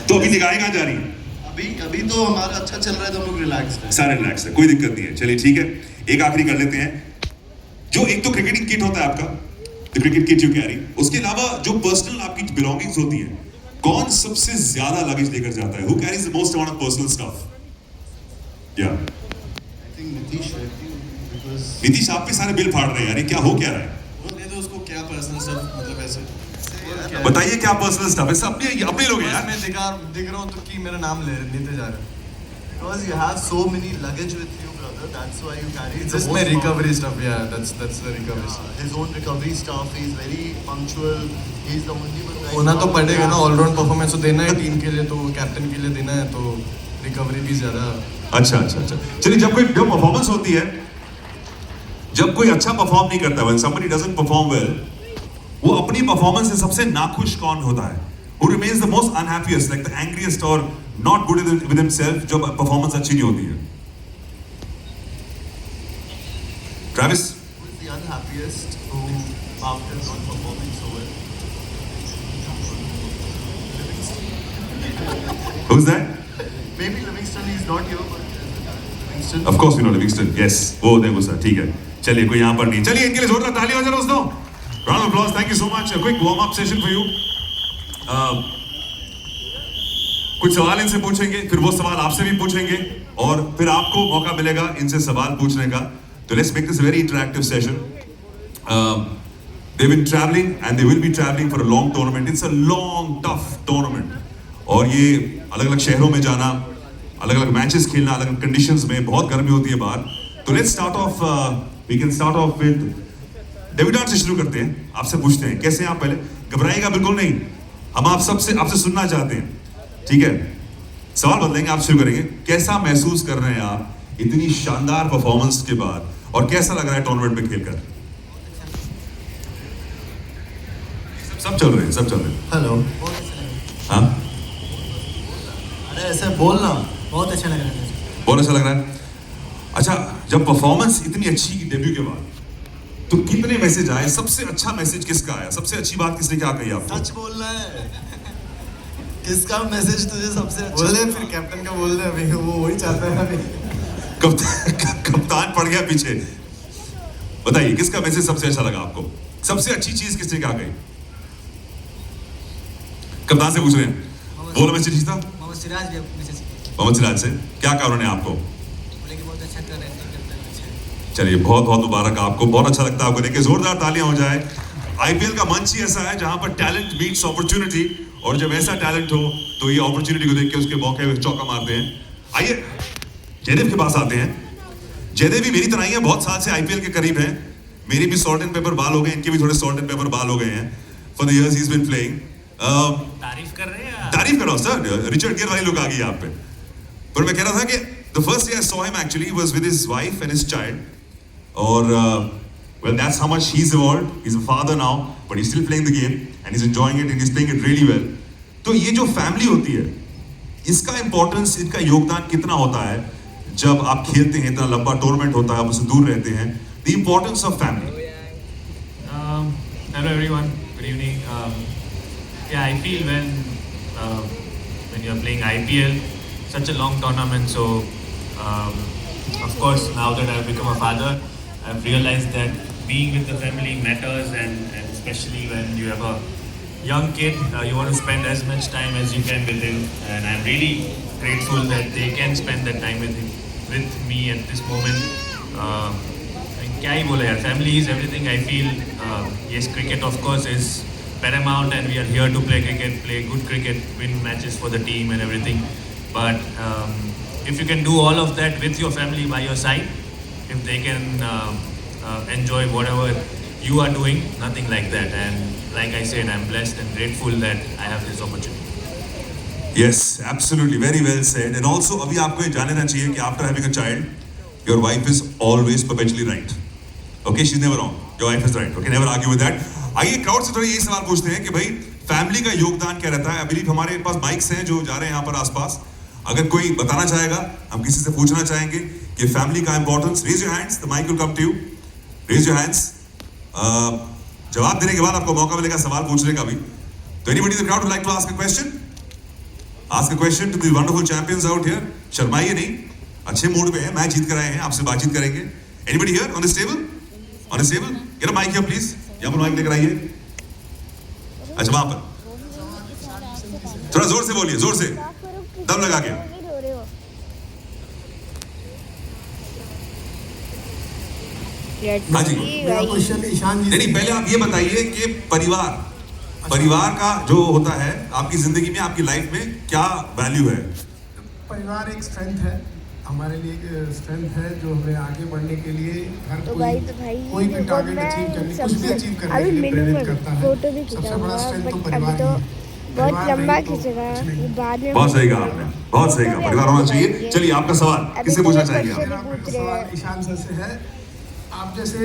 तो अभी निगाहें कहाँ जा रही हैं? अभी अभी तो हमारा अच्छा चल रहा है तो हम लोग रिलैक्स हैं। सारे रिलैक्स है, कोई दिक्कत नहीं है। चलिए ठीक है, एक आखिरी कर लेते हैं। जो एक तो क्रिकेटिंग किट होता है आपका, the cricket kit you carry, उसके अलावा जो पर्सनल आपकी बिलोंगिंग्स होती हैं, कौन सबसे ज्यादा लगेज लेकर जाता है? Who carries the most amount of personal stuff? या आई थिंक नीतीश है बिकॉज़ नीतीश, आप भी सारे बिल फाड़ रहे हैं यार, ये क्या हो क्या रहा है? वो दे दो उसको, क्या पर्सनल स्टफ मतलब ऐसे क्या है? बताइए क्या पर्सनल स्टफ है? सब अपने लोग हैं यार। मैं दिख रहा हूँ तो कि मेरा नाम लेते जा रहे हैं because you have so many luggage with you brother, that's why you carry It's the just most my amount. recovery stuff. Yeah, that's the recovery stuff. His own recovery stuff, he's very punctual, he's the only one guy होना तो पड़ेगा ना, all-round performance तो देना है team के लिए, तो कैप्टन के लिए देना है, तो रिकवरी भी ज़्यादा। अच्छा अच्छा अच्छा, चलिए जब परफॉर्मेंस होती है, जब कोई अच्छा परफॉर्म नहीं करता, when somebody doesn't perform well, वो अपनी परफॉर्मेंस से सबसे नाखुश कौन होता है? Who remains the most unhappiest, like the angriest or not good with himself जब परफॉर्मेंस अच्छी नहीं होती है? Travis? who is the unhappiest who after not performing so well. Who's that? Maybe Livingston is not here but Livingston. Of course we know Livingston. Yes, वो देखो sir, ठीक है। चलिए कोई यहाँ पर नहीं, चलिए इनके लिए जोरदार तालियां हो जाए दोस्तों। Round of applause, thank you so much. A quick warm up session for you. कुछ सवाल इनसे पूछेंगे, फिर वो सवाल आपसे भी पूछेंगे, और फिर आपको मौका मिलेगा इनसे सवाल पूछने का। तो let's make this very interactive session. They've been traveling and they will be traveling for a long tournament. It's a long, tough tournament. और ये अलग-अलग शहरों में जाना, अलग-अलग मैचेस खेलना, अलग कंडीशंस में, बहुत गर्मी होती है बाहर। तो let's start off, we can start off with David से शुरू करते हैं। आपसे पूछते हैं कैसे हैं आप? पहले घबराइएगा बिल्कुल नहीं, हम आपसे सुनना चाहते हैं, ठीक है? सवाल बदलेंगे, आप शुरू करेंगे। कैसा महसूस कर रहे हैं आप इतनी शानदार परफॉर्मेंस के बाद, और कैसा लग रहा है टूर्नामेंट में खेलकर? सब चल रहे हैं, सब चल रहे हैं। हेलो। हाँ, अरे ऐसे बोलना। बहुत अच्छा लग रहा है। बहुत अच्छा लग रहा है। अच्छा, जब परफॉर्मेंस इतनी अच्छी डेब्यू के बाद, तो कितने मैसेज आए? सबसे अच्छा मैसेज किसका आया? सबसे अच्छी बात किसने क्या कही आपको? सच बोलना है। किसका मैसेज तुझे सबसे अच्छा? बोल दे, फिर कैप्टन का बोल दे, अभी वो वही चाहता है अभी। कप्तान पड़ गया पीछे। बताइए किसका मैसेज सबसे अच्छा लगा आपको? सबसे अच्छी चीज किसने क्या कही? कप्तान से पूछ रहे हैं। बोलो मैसेज था मोहम्मद सिराज भी मैसेज किया, मोहम्मद सिराज से। क्या कहा उन्होंने आपको? बोले कि बहुत अच्छा कर रहे हैं, करते हैं अच्छा। चलिए बहुत बहुत मुबारक आपको, बहुत अच्छा लगता है आपको देखिए, जोरदार तालियां हो जाए। आईपीएल का मंच ही ऐसा है जहां पर टैलेंट मीट्स अपॉर्चुनिटी, और जब ऐसा टैलेंट हो तो ये अपॉर्चुनिटी को देख के उसके मौके में चौका मारते हैं। आइए जयदेव के पास आते हैं। जयदेव भी मेरी तरह ही है, बहुत साल से आईपीएल के करीब हैं। मेरे भी सॉल्ट एंड पेपर बाल हो गए, इनके भी थोड़े सॉल्ट एंड पेपर बाल हो गए हैं for the years he is been playing. तारीफ कर रहे हैं। तारीफ कर रहा हूं सर, रिचर्ड गियर वाली लोग आ गई आप पे। पर मैं कह रहा था कि the first day I saw him actually was with his wife and his child, और well that's how much he's evolved. He's a father now, but he's still playing the game and he's enjoying it and he's playing it really well. तो ये जो family होती है, इसका importance, इनका योगदान कितना होता है जब आप खेलते हैं? इतना लंबा टूर्नामेंट होता है, आप उससे दूर रहते हैं। The importance of family. Hello everyone, good evening. Yeah, I feel when you're playing IPL, such a long tournament, so of course now that I've become a father, I've realized that being with the family matters, and especially when you have a young kid, you want to spend as much time as you can with him, and I'm really grateful that they can spend that time with me at this moment. क्या ही बोले यार, family is everything. I feel yes, cricket of course is paramount and we are here to play cricket, play good cricket, win matches for the team and everything, but if you can do all of that with your family by your side, if they can enjoy whatever you are doing, nothing like that. And like I said, I'm blessed and grateful that I have this opportunity. Yes, absolutely, very well said. And also अभी आपको ये जानना चाहिए कि after having a child, your wife is always perpetually right. Okay, she's never wrong. Your wife is right. Okay, never argue with that. आइए crowd से थोड़ा ये सवाल पूछते हैं कि भाई फैमिली का योगदान क्या रहता है? आई बिलीव हमारे पास माइक्स हैं जो जा रहे हैं यहाँ पर आसपास। अगर कोई बताना चाहेगा, हम किसी से पूछना चाहेंगे कि फैमिली का importance, raise your hands, the mic will come to you, raise your hands. जवाब देने के बाद आपको मौका मिलेगा सवाल पूछने का भी। तो anybody in the crowd would like to ask a question? Ask a question to the wonderful champions out here. शर्माइए नहीं, अच्छे मूड पे हैं, मैच जीत कर आए हैं, आपसे बातचीत करेंगे. Anybody here on this table? On this table? Get a mic here please. यहाँ पर mic लेकर आइए. अच्छा वहाँ पर. थोड़ा जोर से बोलिए, जोर से. दम लगा के. हाँ जी. मेरा क्वेश्चन ईशान जी नहीं पहले आप ये बताइए कि परिवार का जो होता है आपकी जिंदगी में, आपकी लाइफ में क्या वैल्यू है? परिवार एक स्ट्रेंथ है हमारे लिए, एक स्ट्रेंथ है जो हमें आगे बढ़ने के लिए हर तो कोई भाई कोई भी टारगेट अचीव करने, कुछ भी अचीव करने के लिए प्रेरित करता है. फोटो भी सबसे बड़ा स्ट्रेंथ तो खिंचाऊंगा, परिवार तो ही है. बहुत परिवार लंबा नहीं तो खींचेगा कुछ नहीं. बाद में. बहुत सही कहा आपने, बहुत सही कहा. परिवार होना चाहिए. चलिए आपका सवाल किससे पूछना चाहेंगे आप? मेरा पहला सवाल ईशान सर से है. आप जैसे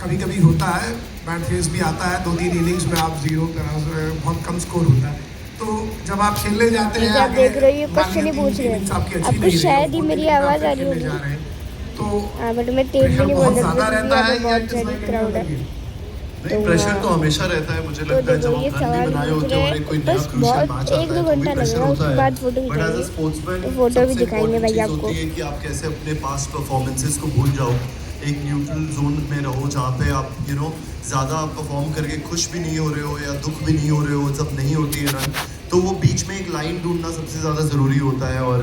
कभी कभी होता है बैड फेस भी आता है, 2-3 इनिंग्स में आप जीरो बहुत कम स्कोर होता है, तो जब आप खेलने जाते हैं जब आगे, देख रहे हो ये मान क्वेश्चन ही लीजिए पूछ रहे innings हैं. आपकी अच्छी आपको नहीं रही, शायद ही और मेरी लेकिन आप आवाज आ रही खेलने होगी. जा रहे हैं, तो हाँ बट मैं तेज भी प्रेशर नहीं बहुत बोल ज्यादा सकती रहता है क्योंकि या बहुत सारी कितना क्राउड है. नहीं प्रेशर तो हमेशा रहता है. मुझे लगता है जब देखो, ये आप रन भी सवाल बनाए पूछ होते रहे हैं और हैं, एक कोई नया बस क्रूशियल बहुत मैच आता 1-2 है तो भी घंटा प्रेशर लगेगा, होता उसके है. बाद फोटो बट एज अ खिंचाएंगे. स्पोर्ट्समैन तो फोटो भी सबसे दिखाएंगे इम्पोर्टेंट भाई चीज़ आपको. होती है कि आप कैसे अपने पास्ट परफॉर्मेंसेस को भूल जाओ, एक न्यूट्रल जोन में रहो जहाँ पे आप ज़्यादा परफॉर्म करके खुश भी नहीं हो रहे हो या दुख भी नहीं हो रहे हो, जब नहीं होती है रन, तो वो बीच में एक लाइन ढूंढना सबसे ज़्यादा ज़रूरी होता है. और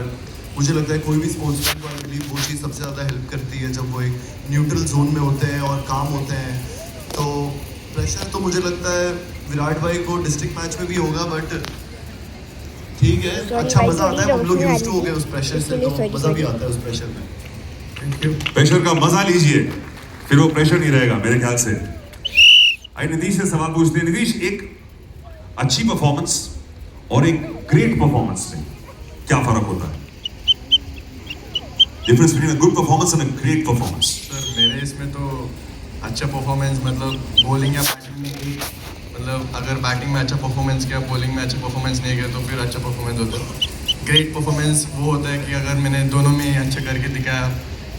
मुझे लगता है कोई भी स्पोर्ट्समैन को आई बिलीव वो चीज़ सबसे ज़्यादा हेल्प करती है जब वो एक न्यूट्रल जोन में होते हैं और काम होते हैं. तो प्रेशर तो मुझे लगता है विराट भाई को डिस्ट्रिक्ट मैच में भी होगा, बट ठीक है, अच्छा मज़ा आता है. हम लोग यूज्ड हो गए उस प्रेशर से, तो मज़ा भी आता है उस प्रेशर में. Thank you. प्रेशर का मजा लीजिए, फिर वो प्रेशर नहीं रहेगा मेरे ख्याल से. आइए नीतीश से सवाल पूछते हैं. नीतीश, एक अच्छी परफॉर्मेंस और एक ग्रेट परफॉर्मेंस में क्या फर्क होता है? Difference between a good performance and a great performance. Sir मेरे इसमें तो अच्छा परफॉर्मेंस मतलब बॉलिंग या बैटिंग में ही, मतलब अगर बैटिंग में अच्छा परफॉर्मेंस किया, बॉलिंग में अच्छा परफॉर्मेंस नहीं किया तो फिर अच्छा परफॉर्मेंस होता है. ग्रेट परफॉर्मेंस वो होता है कि अगर मैंने दोनों में ही अच्छा करके दिखाया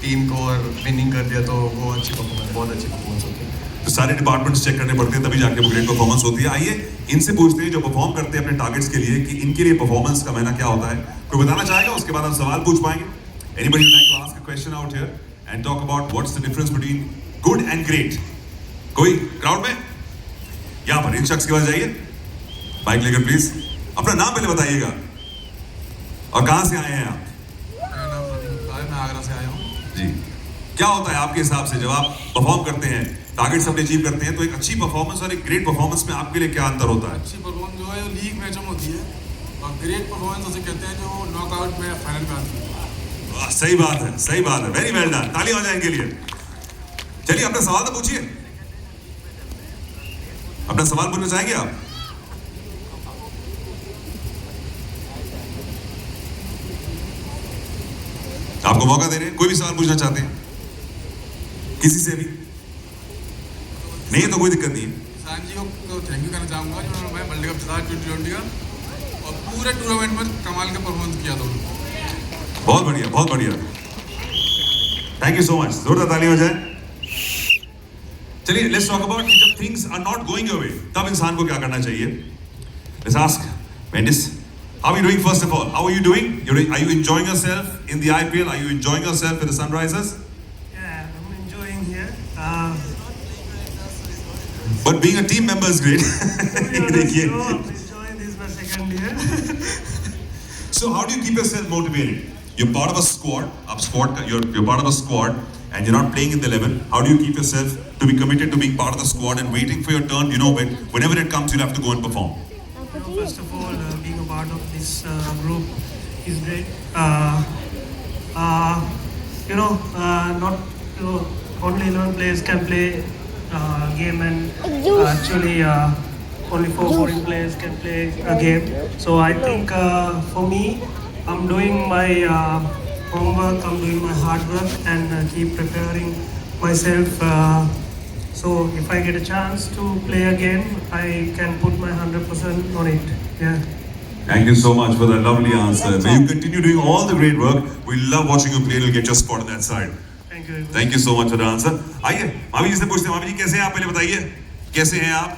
टीम को और विनिंग कर दिया, तो वो अच्छी परफॉर्मेंस, बहुत अच्छी परफॉर्मेंस होती है. तो सारे डिपार्टमेंट्स चेक करने पड़ते हैं तभी जाके वो ग्रेट परफॉर्मेंस होती है. आइए इनसे पूछते हैं जो परफॉर्म करते हैं अपने टारगेट्स के लिए कि इनके लिए परफॉर्मेंस का मायना क्या होता है. कोई बताना चाहेगा? उसके बाद हम सवाल पूछ पाएंगे. Anybody would like to ask a question out here and talk about what's the difference between good and great? कोई क्राउड में? यहाँ पर इन शख्स के पास जाइए, बाइक लेकर प्लीज. अपना नाम पहले बताइएगा और कहाँ से आए हैं आप? मेरा नाम रवि है, मैं आगरा से आया हूँ. जी, क्या होता है आपके हिसाब से जब आप परफॉर्म करते हैं, टारगेट्स अपने अचीव करते हैं, तो एक अच्छी परफॉर्मेंस और एक ग्रेट परफॉर्मेंस में आपके लिए क्या अंतर होता है? अच्छी परफॉर्मेंस जो है लीग मैचों में होती है, और ग्रेट परफॉर्मेंस उसे कहते हैं जो नॉकआउट में फाइनल में आती है. वाह, सही बात है, सही बात है. Very well done. ताली हो जाए इनके लिए. चलिए अपना सवाल तो पूछिए. अपना सवाल पूछना चाहेंगे आप? आपको मौका दे रहे हैं, कोई भी सवाल पूछना चाहते हैं किसी से भी? नहीं है तो कोई दिक्कत नहीं है. ईशान जी को थैंक यू कहना चाहूँगा जो उन्होंने वर्ल्ड कप जिताया 2020 का, और पूरे टूर्नामेंट में कमाल का परफॉर्मेंस किया था उन्होंने. बहुत बढ़िया, बहुत बढ़िया. Thank you so much. जोरदार ताली हो जाए. चलिए लेट्स टॉक अबाउट जब things are not going your way तब इंसान को क्या करना चाहिए. Let's ask Mendis, how are you doing first of all? How are you doing? Are you enjoying yourself in the IPL? Are you enjoying yourself with the Sunrisers? Yeah, I'm enjoying here. But being a team member is great. देखिए. I'm enjoying this my second year. So how do you keep yourself motivated? You're part of a squad. You're part of a squad, and you're not playing in the 11. How do you keep yourself to be committed to being part of the squad and waiting for your turn? Whenever it comes, you'll have to go and perform. First of all, being a part of this group is great. Not only 11 players can play game, and actually only 4 foreign players can play a game. So I think for me, I'm doing my homework, I'm doing my hard work, and keep preparing myself. So if I get a chance to play a game, I can put my 100% on it. Yeah. Thank you so much for that lovely answer. May you continue doing all the great work. We love watching you play. We'll get your spot on that side. Thank you very much. Thank you so much for the answer. आइए मामी जी से पूछते हैं. मामी जी कैसे हैं आप? पहले बताइए कैसे हैं आप?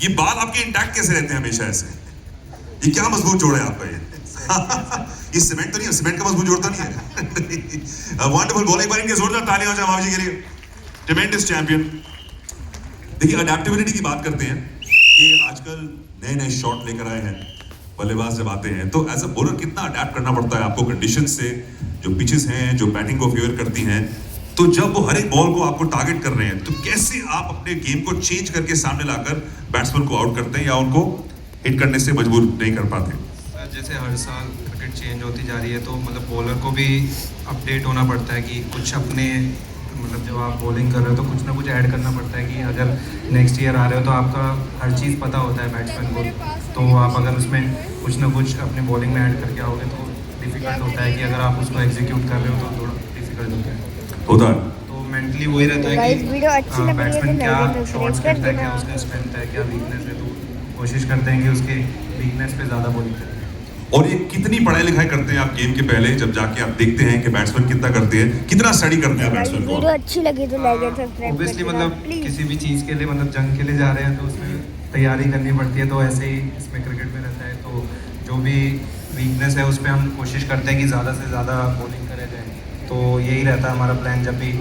ये बाल आपके इंटैक्ट कैसे रहते हैं हमेशा ऐसे? ये क्या मजबूत जोड़ है आपका ये सीमेंट तो नहीं है, सीमेंट का मजबूत जोड़ तो नहीं है। वंडरफुल बॉलिंग, एक बार इनके जोरदार तालियां हो जाए मावी जी के लिए। ट्रेमेंडस चैंपियन। देखिए अडेप्टेबिलिटी की बात करते हैं कि आजकल नए नए शॉट लेकर आए हैं बल्लेबाज जब आते हैं, तो एज अ बॉलर कितना अडेप्ट करना पड़ता है आपको कंडीशन से, जो पिचेस हैं जो बैटिंग को फेवर करती हैं, तो जब वो हर एक बॉल को आपको टारगेट कर रहे हैं तो कैसे आप अपने गेम को चेंज करके सामने लाकर बैट्समैन को आउट करते हैं या उनको हिट करने से मजबूर नहीं कर पाते? जैसे हर साल क्रिकेट चेंज होती जा रही है तो मतलब बॉलर को भी अपडेट होना पड़ता है कि कुछ अपने मतलब जब आप बॉलिंग कर रहे हो तो कुछ ना कुछ ऐड करना पड़ता है कि अगर नेक्स्ट ईयर आ रहे हो तो आपका हर चीज़ पता होता है बैट्समैन को, तो आप अगर उसमें कुछ ना कुछ अपने बॉलिंग में ऐड करके आओगे तो डिफ़िकल्ट होता है कि अगर आप उसको एग्जीक्यूट कर रहे हो तो थोड़ा डिफ़िकल्ट होता है। तो मेंटली वही रहता है कि बैट्समैन क्या शॉट्स करता है, क्या उसका स्ट्रेंथ है, क्या वीकनेस है, तो कोशिश करते हैं कि उसके वीकनेस पे ज़्यादा बॉलिंग करें। और ये कितनी पढ़ाई लिखाई करते हैं आप गेम के पहले, जब जाके आप देखते हैं कि बैट्समैन कितना करते हैं, कितना स्टडी करते हैं बैट्समैन को? वीडियो अच्छी लगी तो लाइक एंड सब्सक्राइब ऑब्वियसली कर मतलब किसी भी चीज़ के लिए मतलब जंग के लिए जा रहे हैं तो उसमें तैयारी करनी पड़ती है, तो ऐसे ही इसमें क्रिकेट में रहता है। तो जो भी वीकनेस है उस पर हम कोशिश करते हैं कि ज़्यादा से ज़्यादा बॉलिंग करे जाए, तो यही रहता है हमारा प्लान। जब भी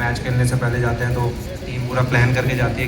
मैच खेलने से पहले जाते हैं तो टीम पूरा प्लान करके जाती है